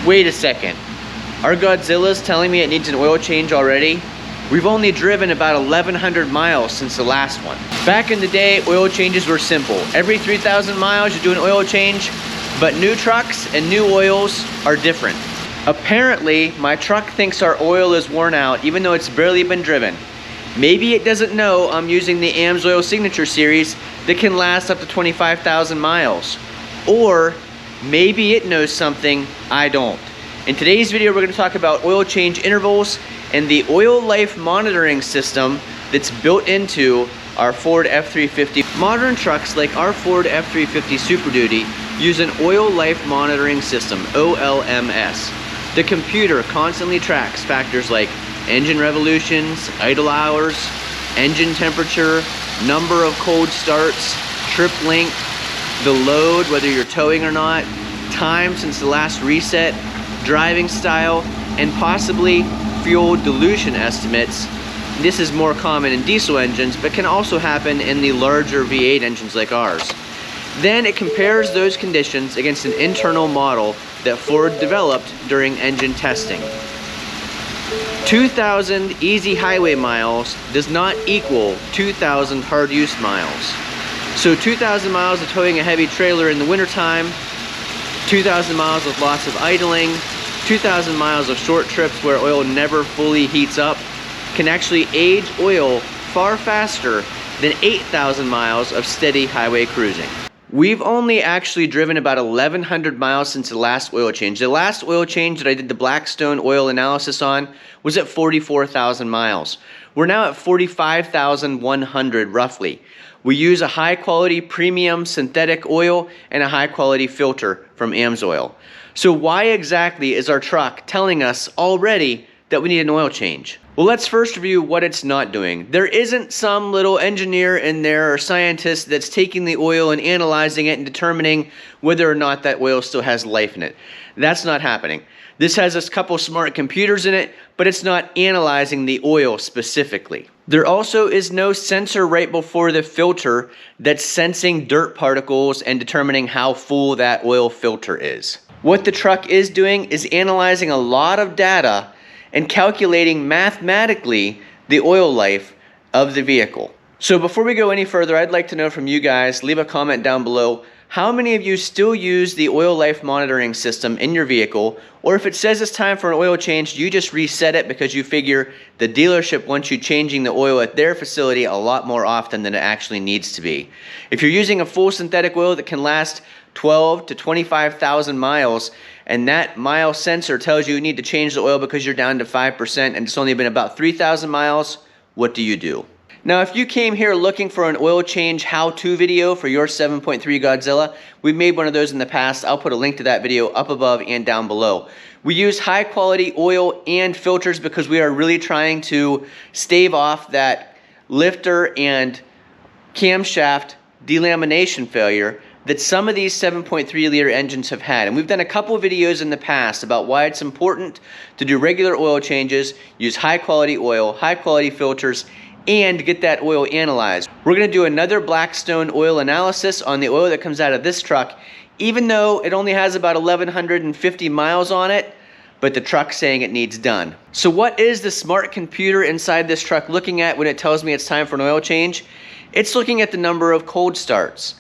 Wait a second. Our Godzilla's telling me it needs an oil change already? We've only driven about 1,100 miles since the last one. Back in the day, oil changes were simple. Every 3,000 miles you do an oil change, but new trucks and new oils are different. Apparently, my truck thinks our oil is worn out even though it's barely been driven. Maybe it doesn't know I'm using the Amsoil Signature Series that can last up to 25,000 miles. Or maybe it knows something I don't. In today's video, we're going to talk about oil change intervals and the oil life monitoring system that's built into our Ford F350. Modern trucks like our Ford F350 Super Duty use an oil life monitoring system, OLMS. The computer constantly tracks factors like engine revolutions, idle hours, engine temperature, number of cold starts, trip length, the load, whether you're towing or not, time since the last reset, driving style, and possibly fuel dilution estimates. This is more common in diesel engines, but can also happen in the larger V8 engines like ours. Then it compares those conditions against an internal model that Ford developed during engine testing. 2,000 easy highway miles does not equal 2,000 hard use miles. So 2,000 miles of towing a heavy trailer in the wintertime, 2,000 miles with lots of idling, 2,000 miles of short trips where oil never fully heats up can actually age oil far faster than 8,000 miles of steady highway cruising. We've only actually driven about 1,100 miles since the last oil change. The last oil change that I did the Blackstone oil analysis on was at 44,000 miles. We're now at 45,100 roughly. We use a high quality premium synthetic oil and a high quality filter from Amsoil. So why exactly is our truck telling us already that we need an oil change? Well, let's first review what it's not doing. There isn't some little engineer in there or scientist that's taking the oil and analyzing it and determining whether or not that oil still has life in it. That's not happening. This has a couple smart computers in it, but it's not analyzing the oil specifically. There also is no sensor right before the filter that's sensing dirt particles and determining how full that oil filter is. What the truck is doing is analyzing a lot of data and calculating mathematically the oil life of the vehicle. So before we go any further, I'd like to know from you guys, leave a comment down below, how many of you still use the oil life monitoring system in your vehicle, or if it says it's time for an oil change, you just reset it because you figure the dealership wants you changing the oil at their facility a lot more often than it actually needs to be. If you're using a full synthetic oil that can last 12 to 25,000 miles, and that mile sensor tells you need to change the oil because you're down to 5% and it's only been about 3,000 miles, what do you do? Now, if you came here looking for an oil change how-to video for your 7.3 Godzilla, we've made one of those in the past. I'll put a link to that video up above and down below. We use high quality oil and filters because we are really trying to stave off that lifter and camshaft delamination failure that some of these 7.3 liter engines have had. And we've done a couple of videos in the past about why it's important to do regular oil changes, use high quality oil, high quality filters, and get that oil analyzed. We're going to do another Blackstone oil analysis on the oil that comes out of this truck, even though it only has about 1,150 miles on it, but the truck's saying it needs done. So what is the smart computer inside this truck looking at when it tells me it's time for an oil change? It's looking at the number of cold starts,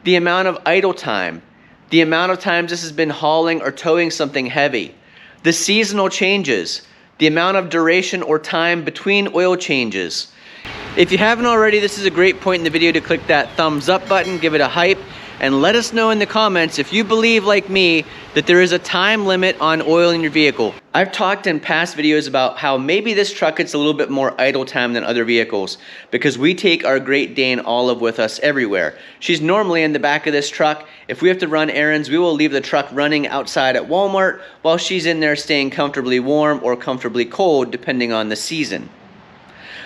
the amount of idle time, the amount of times this has been hauling or towing something heavy, the seasonal changes, the amount of duration or time between oil changes. If you haven't already, this is a great point in the video to click that thumbs up button, give it a hype, and let us know in the comments if you believe, like me, that there is a time limit on oil in your vehicle. I've talked in past videos about how maybe this truck gets a little bit more idle time than other vehicles because we take our Great Dane Olive with us everywhere. She's normally in the back of this truck. If we have to run errands, we will leave the truck running outside at Walmart while she's in there staying comfortably warm or comfortably cold depending on the season.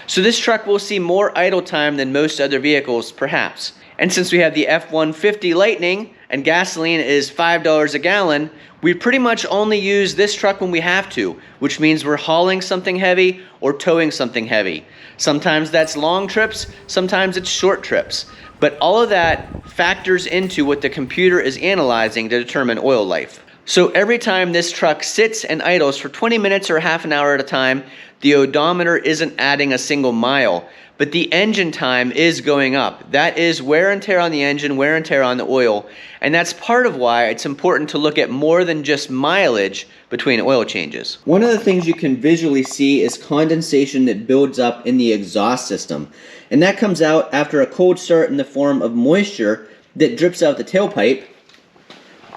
So this truck will see more idle time than most other vehicles, perhaps. And since we have the F-150 Lightning and gasoline is $5 a gallon, we pretty much only use this truck when we have to, which means we're hauling something heavy or towing something heavy. Sometimes that's long trips, sometimes it's short trips. But all of that factors into what the computer is analyzing to determine oil life. So every time this truck sits and idles for 20 minutes or half an hour at a time, the odometer isn't adding a single mile, but the engine time is going up. That is wear and tear on the engine, wear and tear on the oil, and that's part of why it's important to look at more than just mileage between oil changes. One of the things you can visually see is condensation that builds up in the exhaust system, and that comes out after a cold start in the form of moisture that drips out the tailpipe,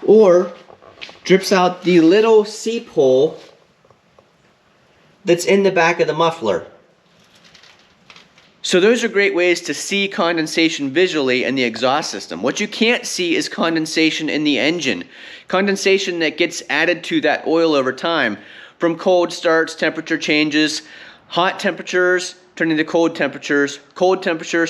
or drips out the little seep hole that's in the back of the muffler. So those are great ways to see condensation visually in the exhaust system. What you can't see is condensation in the engine. Condensation that gets added to that oil over time from cold starts, temperature changes, hot temperatures turning to cold temperatures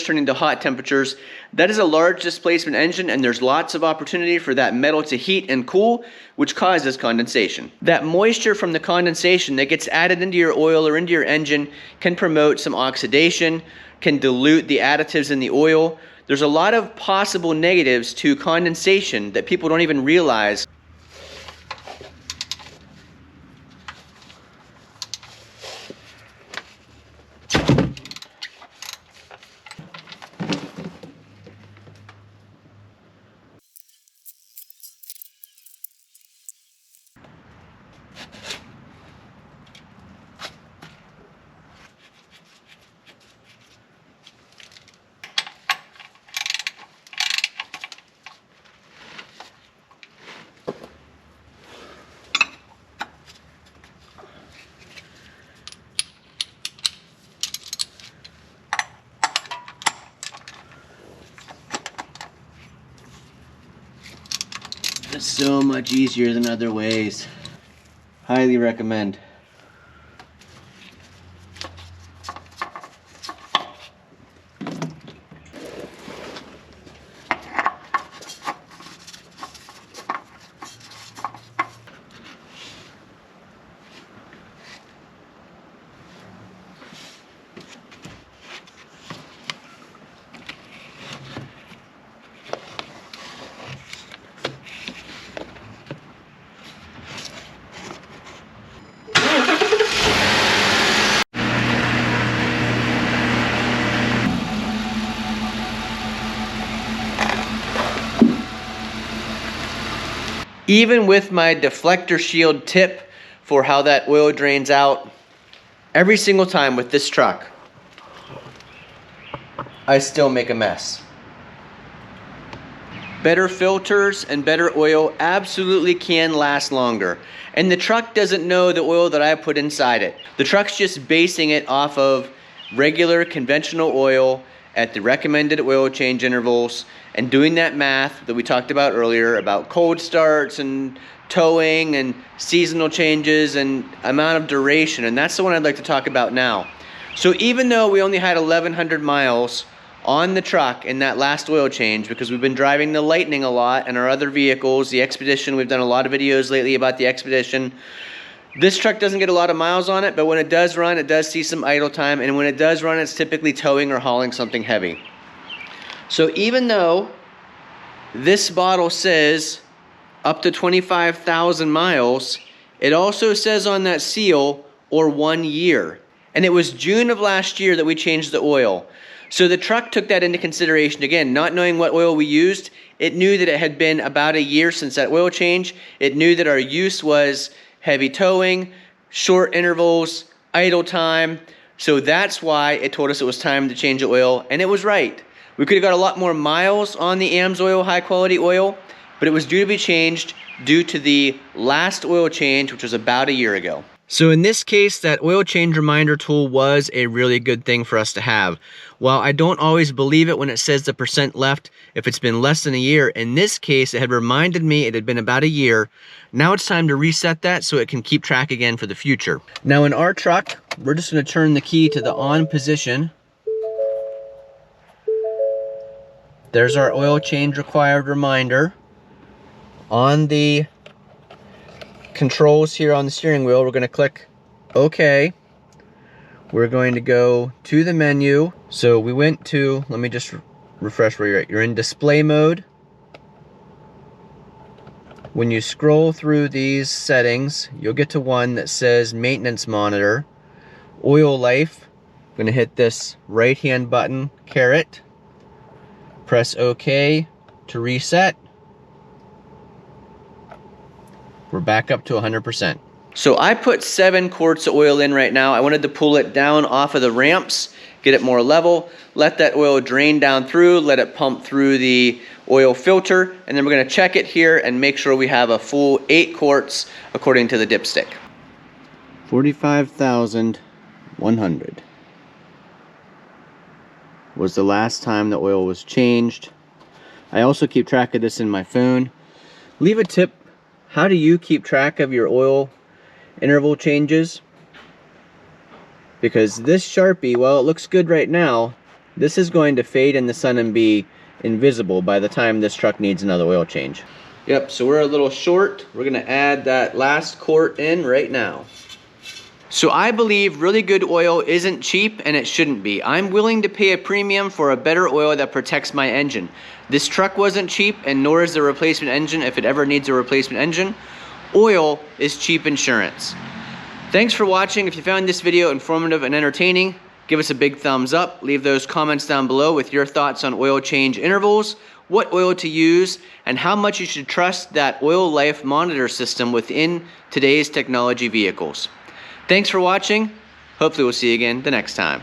turning to hot temperatures. That is a large displacement engine, and there's lots of opportunity for that metal to heat and cool, which causes condensation. That moisture from the condensation that gets added into your oil or into your engine can promote some oxidation, can dilute the additives in the oil. There's a lot of possible negatives to condensation that people don't even realize. It's so much easier than other ways. Highly recommend. Even with my deflector shield tip for how that oil drains out, every single time with this truck, I still make a mess. Better filters and better oil absolutely can last longer. And the truck doesn't know the oil that I put inside it. The truck's just basing it off of regular conventional oil at the recommended oil change intervals and doing that math that we talked about earlier about cold starts and towing and seasonal changes and amount of duration, and that's the one I'd like to talk about now. So even though we only had 1,100 miles on the truck in that last oil change, because we've been driving the Lightning a lot and our other vehicles, the Expedition, we've done a lot of videos lately about the Expedition. This truck doesn't get a lot of miles on it, but when it does run, it does see some idle time, and when it does run, it's typically towing or hauling something heavy. So even though this bottle says up to 25,000 miles, it also says on that seal, or 1 year. And it was June of last year that we changed the oil. So the truck took that into consideration. Again, not knowing what oil we used, it knew that it had been about a year since that oil change. It knew that our use was heavy towing, short intervals, idle time. So that's why it told us it was time to change the oil, and it was right. We could have got a lot more miles on the Amsoil high quality oil, but it was due to be changed due to the last oil change, which was about a year ago. So in this case, that oil change reminder tool was a really good thing for us to have. While I don't always believe it when it says the percent left, if it's been less than a year, in this case, it had reminded me it had been about a year. Now it's time to reset that so it can keep track again for the future. Now in our truck, we're just gonna turn the key to the on position. There's our oil change required reminder. On the controls here on the steering wheel, we're going to click OK. We're going to go to the menu. So we went to, let me just refresh where you're at. You're in display mode. When you scroll through these settings, you'll get to one that says maintenance monitor, oil life. I'm gonna hit this right hand button, caret, press OK to reset. We're back up to 100%. So I put 7 quarts of oil in right now. I wanted to pull it down off of the ramps, get it more level, let that oil drain down through, let it pump through the oil filter, and then we're gonna check it here and make sure we have a full 8 quarts according to the dipstick. 45,100 was the last time the oil was changed. I also keep track of this in my phone. Leave a tip. How do you keep track of your oil interval changes? Because this Sharpie, while it looks good right now, this is going to fade in the sun and be invisible by the time this truck needs another oil change. Yep, so we're a little short. We're gonna add that last quart in right now. So I believe really good oil isn't cheap, and it shouldn't be. I'm willing to pay a premium for a better oil that protects my engine. This truck wasn't cheap, and nor is the replacement engine if it ever needs a replacement engine. Oil is cheap insurance. Thanks for watching. If you found this video informative and entertaining, give us a big thumbs up. Leave those comments down below with your thoughts on oil change intervals, what oil to use, and how much you should trust that oil life monitor system within today's technology vehicles. Thanks for watching. Hopefully we'll see you again the next time.